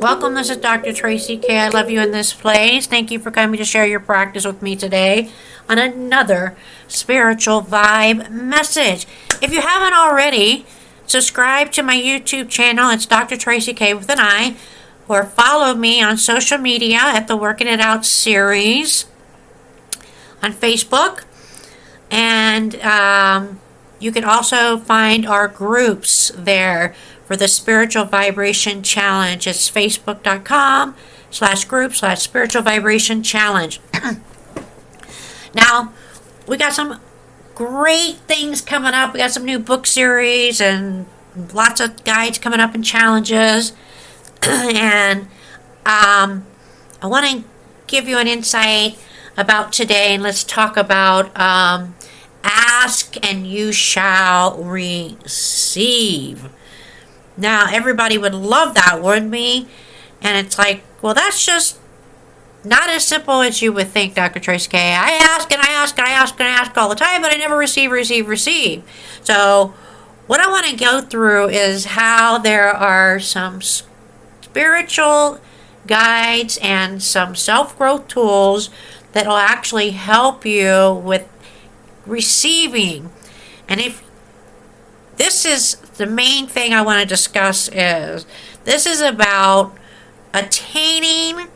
Welcome, this is Dr. Traci K. I love you in this place. Thank you for coming to share your practice with me today on another spiritual vibe message. If you haven't already, subscribe to my YouTube channel. It's Dr. Traci K with an I, or follow me on social media at the Working It Out series on Facebook. And you can also find our groups there for the Spiritual Vibration Challenge. It's facebook.com/group/Spiritual Vibration Challenge. Now, we got some great things coming up. We got some new book series and lots of guides coming up and challenges. And I want to give you an insight about today, and let's talk about ask and you shall receive. Now, everybody would love that, wouldn't we? And it's like, well, that's just not as simple as you would think, Dr. Traci K. I ask and I ask and I ask and I ask all the time, but I never receive. So what I want to go through is how there are some spiritual guides and some self-growth tools that will actually help you with receiving. And if this is the main thing I want to discuss, is this is about attaining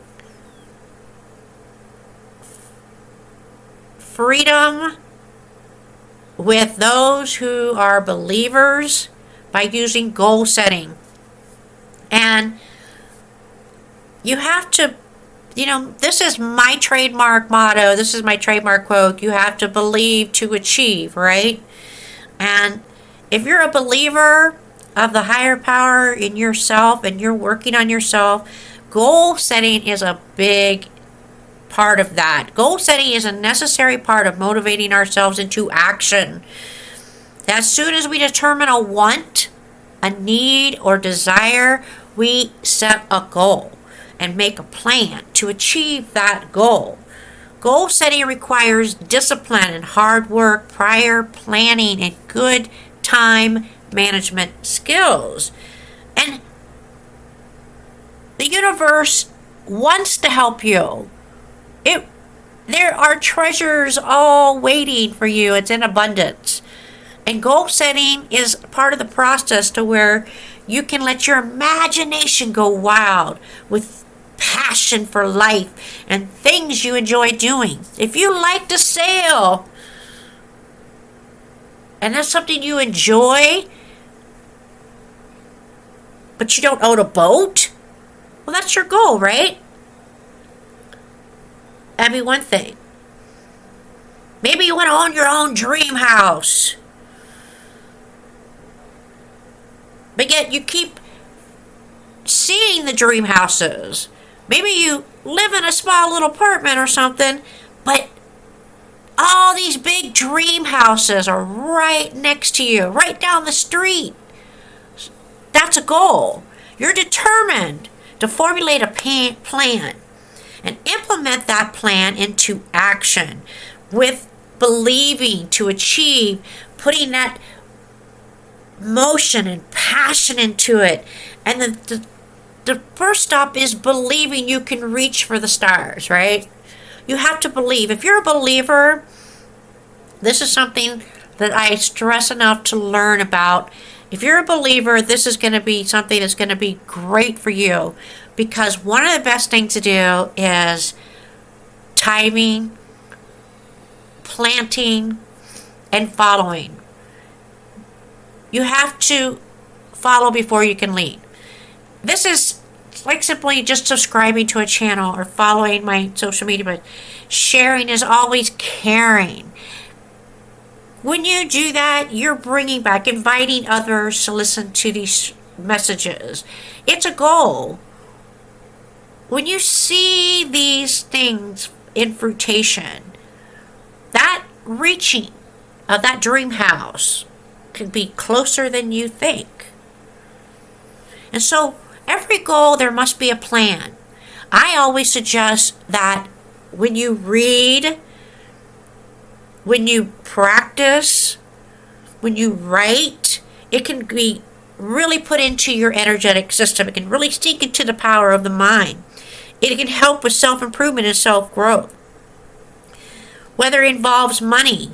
freedom with those who are believers by using goal setting. And you have to, this is my trademark motto. This is my trademark quote. You have to believe to achieve, right? And if you're a believer of the higher power in yourself and you're working on yourself, goal setting is a big part of that. Goal setting is a necessary part of motivating ourselves into action. As soon as we determine a want, a need, or desire, we set a goal and make a plan to achieve that goal. Goal setting requires discipline and hard work, prior planning, and good time management skills. And the universe wants to help you. There are treasures all waiting for you. It's in abundance. And goal setting is part of the process to where you can let your imagination go wild with passion for life and things you enjoy doing. If you like to sail, and that's something you enjoy, but you don't own a boat, well, that's your goal, right? That'd be one thing. Maybe you want to own your own dream house, but yet you keep seeing the dream houses. Maybe you live in a small little apartment or something, but all these big dream houses are right next to you, right down the street. That's a goal. You're determined to formulate a plan and implement that plan into action with believing to achieve, putting that motion and passion into it. And the first stop is believing you can reach for the stars, right? You have to believe. If you're a believer, this is something that I stress enough to learn about. If you're a believer, this is going to be something that's going to be great for you, because one of the best things to do is timing, planting, and following. You have to follow before you can lead. This is like simply just subscribing to a channel or following my social media, but sharing is always caring. When you do that, you're bringing back, inviting others to listen to these messages. It's a goal. When you see these things in fruition, that reaching of that dream house could be closer than you think. And so every goal, there must be a plan. I always suggest that when you read, when you practice, when you write, it can be really put into your energetic system. It can really sink into the power of the mind. It can help with self-improvement and self-growth. Whether it involves money,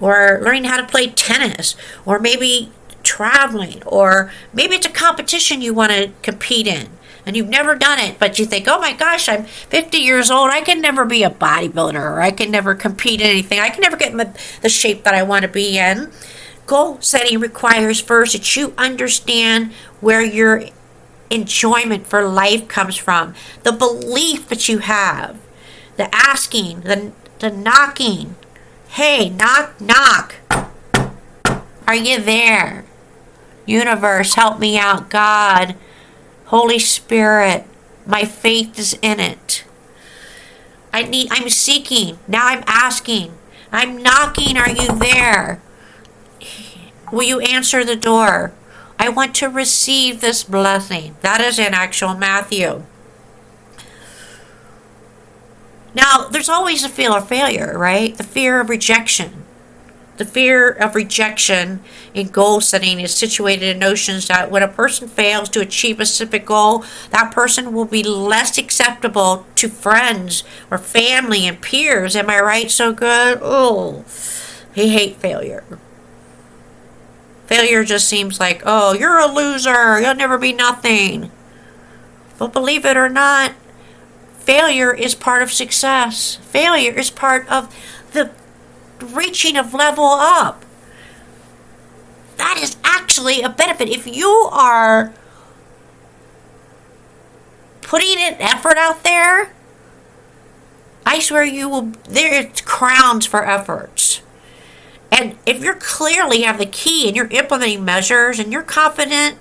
or learning how to play tennis, or maybe traveling, or maybe it's a competition you want to compete in and you've never done it, but you think, oh my gosh, I'm 50 years old, I can never be a bodybuilder, or I can never compete in anything, I can never get in the shape that I want to be in. Goal setting requires first that you understand where your enjoyment for life comes from, the belief that you have, the asking, the knocking. Hey, knock, knock. Are you there? Universe, help me out. God, Holy Spirit, my faith is in it. I'm seeking. Now I'm asking. I'm knocking. Are you there? Will you answer the door? I want to receive this blessing. That is in actual Matthew. Now, there's always a fear of failure, right? The fear of rejection. The fear of rejection in goal setting is situated in notions that when a person fails to achieve a specific goal, that person will be less acceptable to friends or family and peers. Am I right? So good? Oh, I hate failure. Failure just seems like, oh, you're a loser. You'll never be nothing. But believe it or not, failure is part of success. Failure is part of the reaching of level up. That is actually a benefit. If you are putting an effort out there, I swear you will, there's crowns for efforts. And if you clearly have the key and you're implementing measures and you're confident,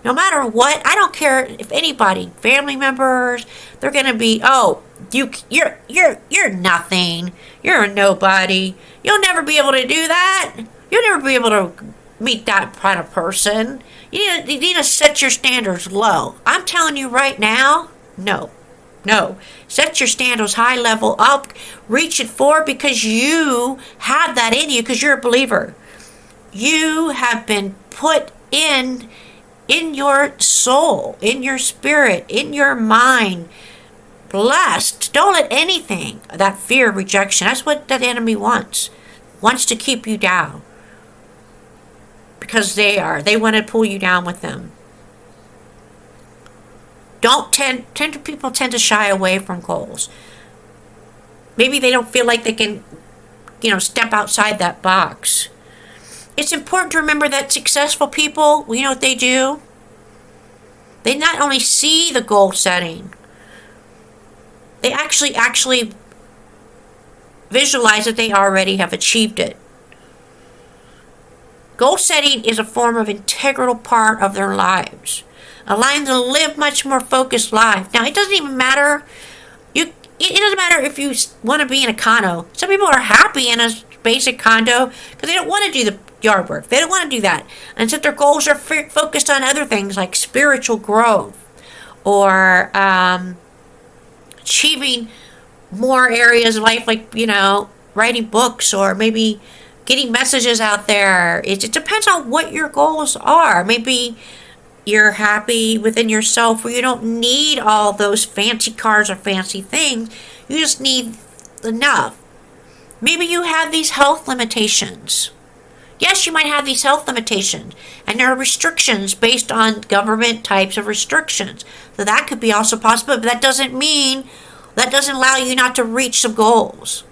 no matter what, I don't care if anybody, family members, they're gonna be, oh, you're nothing. You're a nobody. You'll never be able to do that. You'll never be able to meet that kind of person. You need to set your standards low. I'm telling you right now, no. Set your standards high, level up, reach it forward, because you have that in you, because you're a believer. You have been put in your soul, in your spirit, in your mind, blessed. Don't let anything, that fear of rejection, that's what that enemy wants to keep you down, because they want to pull you down with them. People tend to shy away from goals. Maybe they don't feel like they can, step outside that box. It's important to remember that successful people, you know what they do? They not only see the goal setting, they actually visualize that they already have achieved it. Goal setting is a form of integral part of their lives, allowing them to live much more focused life. Now, it doesn't even matter. It doesn't matter if you want to be in a condo. Some people are happy in a basic condo because they don't want to do the yard work. They don't want to do that. And so their goals are focused on other things like spiritual growth, or achieving more areas of life, like, writing books, or maybe getting messages out there. It depends on what your goals are. Maybe you're happy within yourself where you don't need all those fancy cars or fancy things. You just need enough. Maybe you have these health limitations. Yes, you might have these health limitations, and there are restrictions based on government types of restrictions. So that could be also possible, but that doesn't allow you not to reach some goals.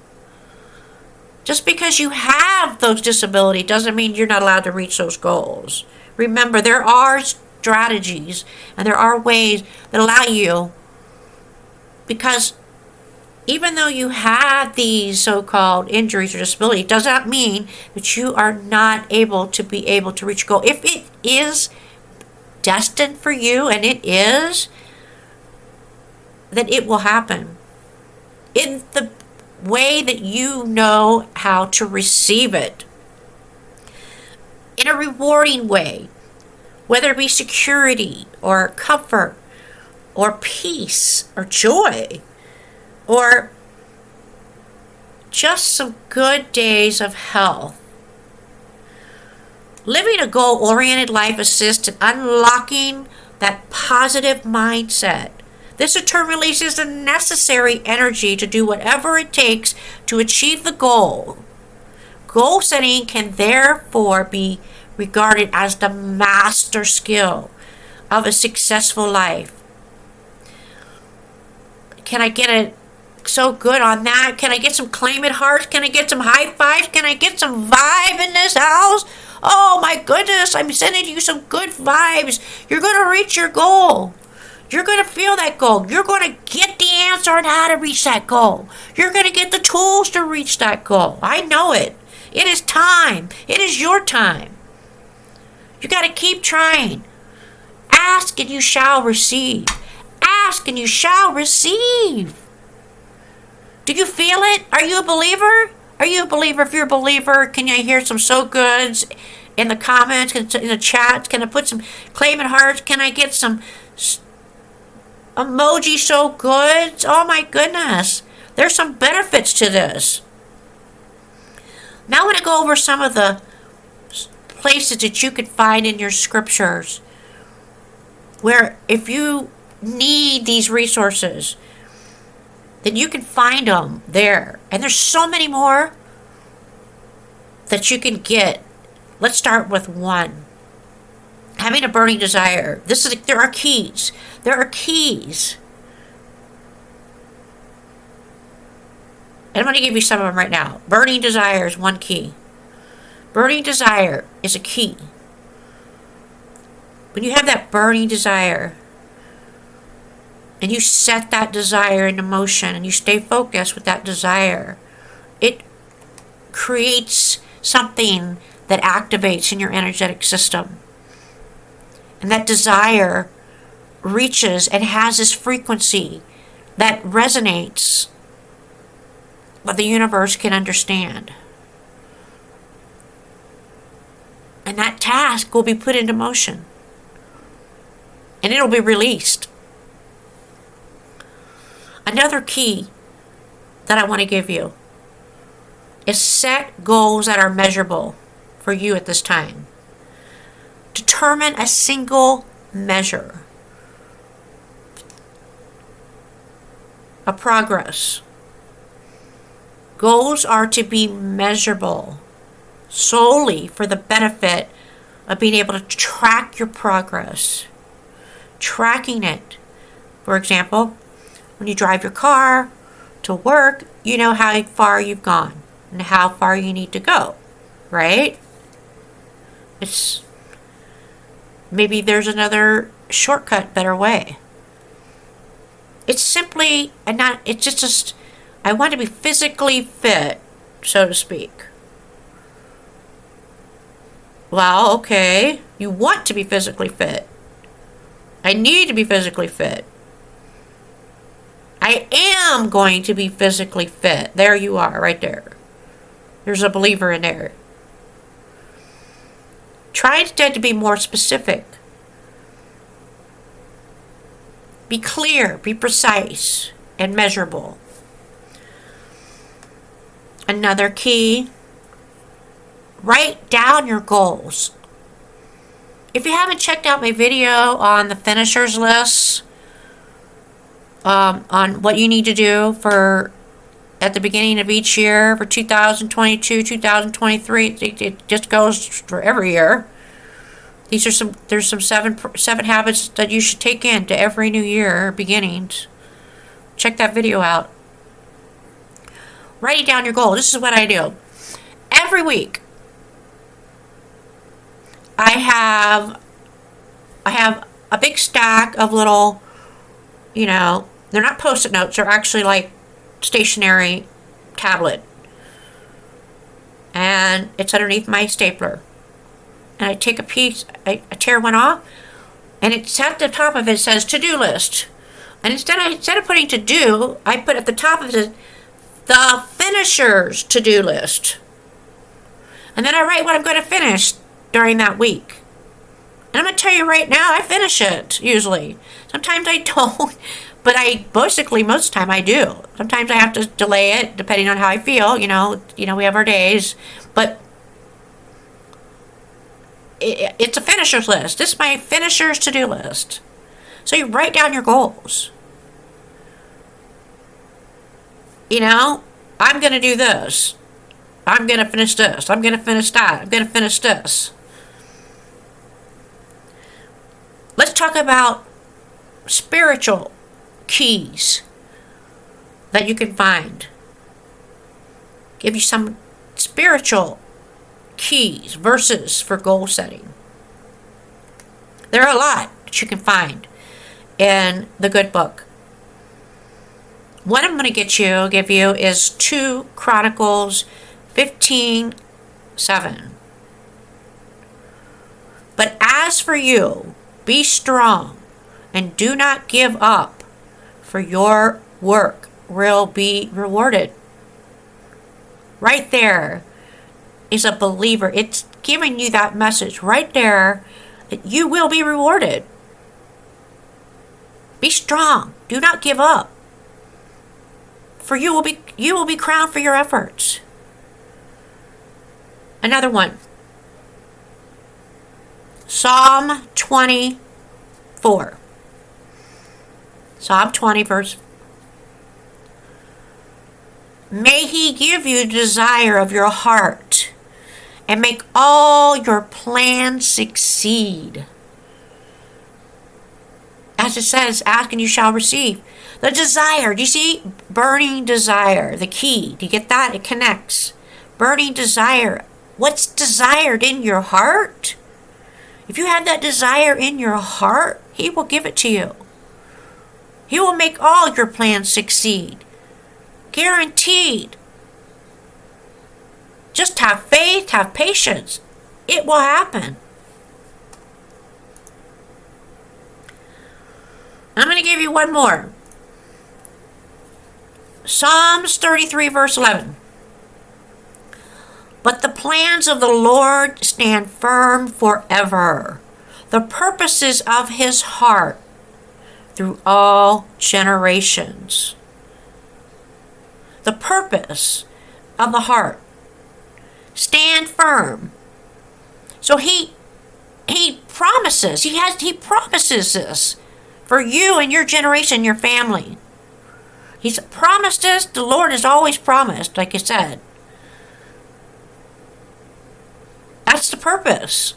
Just because you have those disabilities doesn't mean you're not allowed to reach those goals. Remember, there are strategies and there are ways that allow you, because even though you have these so-called injuries or disabilities, it does not mean that you are not able to reach a goal. If it is destined for you, and it is, then it will happen in the way that you know how to receive it, in a rewarding way, whether it be security or comfort or peace or joy, or just some good days of health. Living a goal-oriented life assists in unlocking that positive mindset. This in turn releases the necessary energy to do whatever it takes to achieve the goal. Goal setting can therefore be regarded as the master skill of a successful life. Can I get it so good on that? Can I get some claim it hearts? Can I get some high fives? Can I get some vibe in this house? Oh my goodness, I'm sending you some good vibes. You're going to reach your goal. You're going to feel that goal. You're going to get the answer on how to reach that goal. You're going to get the tools to reach that goal. I know it. It is time. It is your time. You got to keep trying. Ask and you shall receive. Ask and you shall receive. Do you feel it? Are you a believer? Are you a believer? If you're a believer, can I hear some so goods in the comments, in the chat? Can I put some claiming hearts? Can I get some emoji so goods? Oh my goodness. There's some benefits to this. Now I want to go over some of the places that you could find in your scriptures where if you need these resources, then you can find them there. And there's so many more that you can get. Let's start with one. Having a burning desire. There are keys. There are keys. And I'm going to give you some of them right now. Burning desire is one key. Burning desire is a key. When you have that burning desire, and you set that desire into motion and you stay focused with that desire, it creates something that activates in your energetic system. And that desire reaches and has this frequency that resonates what the universe can understand. And that task will be put into motion. And it'll be released. Another key that I want to give you is set goals that are measurable for you at this time. Determine a single measure of progress. Goals are to be measurable solely for the benefit of being able to track your progress. Tracking it. For example, when you drive your car to work, you know how far you've gone and how far you need to go, right? Maybe there's another shortcut, better way. It's simply, it's just, I want to be physically fit, so to speak. Well, okay, you want to be physically fit. I need to be physically fit. I am going to be physically fit. There you are, right there. There's a believer in there. Try instead to be more specific. Be clear, be precise, and measurable. Another key, write down your goals. If you haven't checked out my video on the finishers list, on what you need to do for at the beginning of each year for 2022, 2023, it just goes for every year. There's some seven habits that you should take into every new year beginnings. Check that video out. Writing down your goal. This is what I do. Every week, I have a big stack of little, they're not post-it notes, they're actually like stationary tablet. And it's underneath my stapler. And I take a piece, I tear one off, and it's at the top of it says to-do list. And instead of putting to-do, I put at the top of it the finishers to-do list. And then I write what I'm going to finish during that week. And I'm going to tell you right now, I finish it, usually. Sometimes I don't, but most of the time I do. Sometimes I have to delay it, depending on how I feel, we have our days. But it's a finisher's list. This is my finisher's to-do list. So you write down your goals. You know, I'm going to do this. I'm going to finish this. I'm going to finish that. I'm going to finish this. Let's talk about spiritual keys that you can find. Give you some spiritual keys, verses for goal setting. There are a lot that you can find in the good book. What I'm going to give you is 2 Chronicles 15:7. But as for you, be strong and do not give up, for your work will be rewarded. Right there is a believer. It's giving you that message right there that you will be rewarded. Be strong. Do not give up. For you will be crowned for your efforts. Another one. Psalm 24. Psalm 20 verse. May he give you the desire of your heart and make all your plans succeed. As it says, ask and you shall receive. The desire, do you see? Burning desire, the key. Do you get that? It connects. Burning desire. What's desired in your heart? If you have that desire in your heart, he will give it to you. He will make all your plans succeed. Guaranteed. Just have faith, have patience. It will happen. I'm going to give you one more. Psalms 33 verse 11. But the plans of the Lord stand firm forever, the purposes of his heart through all generations. The purpose of the heart. Stand firm. So he promises, he promises this for you and your generation, your family. He's promised this. The Lord has always promised, like I said. That's the purpose.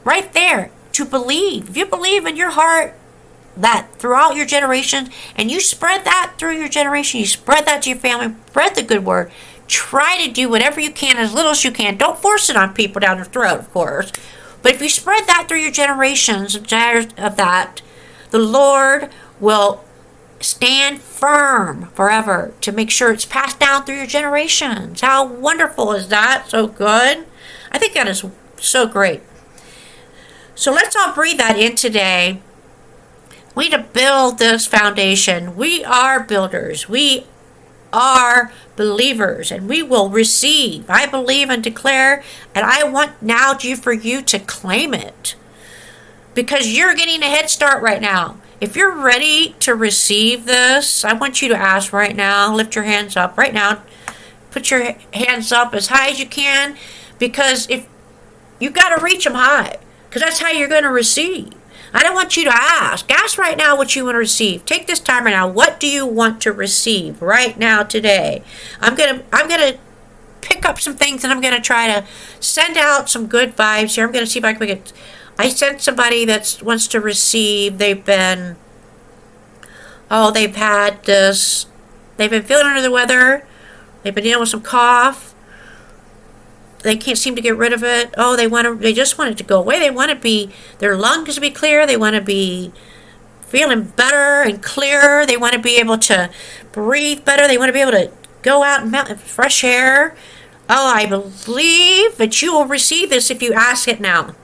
Right there, to believe. If you believe in your heart that throughout your generation, and you spread that through your generation, you spread that to your family, spread the good word. Try to do whatever you can, as little as you can. Don't force it on people down their throat, of course. But if you spread that through your generations of that, the Lord will stand firm forever to make sure it's passed down through your generations. How wonderful is that? So good. I think that is so great. So let's all breathe that in today. We need to build this foundation. We are builders. We are believers, and we will receive. I believe and declare, and I want now for you to claim it, because you're getting a head start right now. If you're ready to receive this, I want you to ask right now. Lift your hands up right now. Put your hands up as high as you can, because if you got to reach them high, because that's how you're going to receive. I don't want you to ask. Ask right now what you want to receive. Take this time right now. What do you want to receive right now today? I'm gonna pick up some things, and I'm gonna try to send out some good vibes here. I'm gonna see if I can make it. I sent somebody that wants to receive. They've had this. They've been feeling under the weather. They've been dealing with some cough. They can't seem to get rid of it. They just want it to go away. They want their lungs to be clear. They want to be feeling better and clearer. They want to be able to breathe better. They want to be able to go out and melt fresh air. Oh, I believe that you will receive this if you ask it now.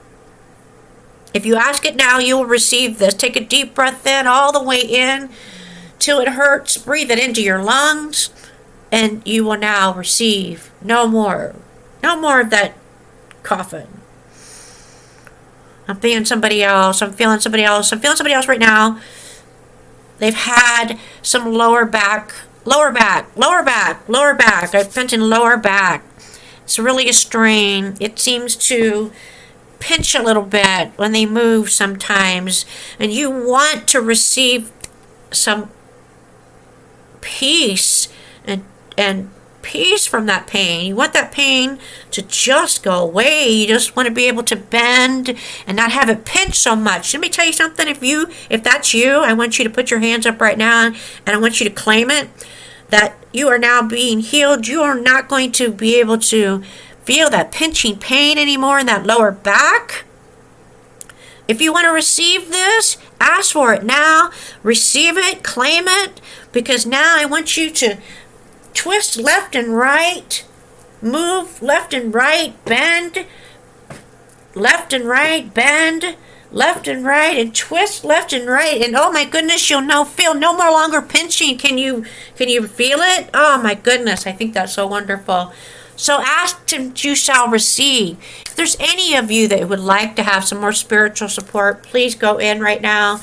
If you ask it now, you will receive this. Take a deep breath in, all the way in, till it hurts. Breathe it into your lungs, and you will now receive no more of that coughing. I'm feeling somebody else right now. They've had some lower back. I've been in lower back. It's really a strain. It seems to pinch a little bit when they move sometimes, and you want to receive some peace and peace from that pain. You want that pain to just go away. You just want to be able to bend and not have it pinch so much. Let me tell you something. If that's you, I want you to put your hands up right now, and I want you to claim it, that you are now being healed. You are not going to be able to feel that pinching pain anymore in that lower back. If you want to receive this, ask for it now. Receive it, claim it, because now I want you to twist left and right, move left and right, bend, left and right, bend, left and right, and twist left and right. And oh my goodness, you'll feel no more longer pinching. Can you feel it? Oh my goodness, I think that's so wonderful. So ask and you shall receive. If there's any of you that would like to have some more spiritual support, please go in right now.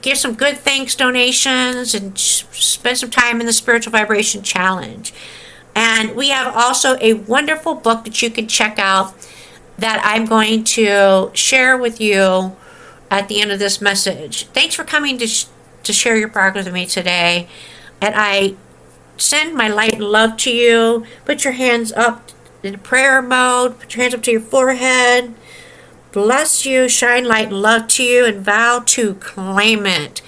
Give some good thanks donations and spend some time in the Spiritual Vibration Challenge. And we have also a wonderful book that you can check out that I'm going to share with you at the end of this message. Thanks for coming to share your progress with me today. And I send my light and love to you. Put your hands up in prayer mode. Put your hands up to your forehead. Bless you, shine light and love to you, and vow to claim it.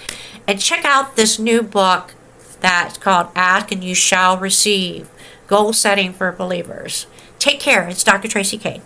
And check out this new book that's called Ask and You Shall Receive, Goal Setting for Believers. Take care. It's Dr. Traci K.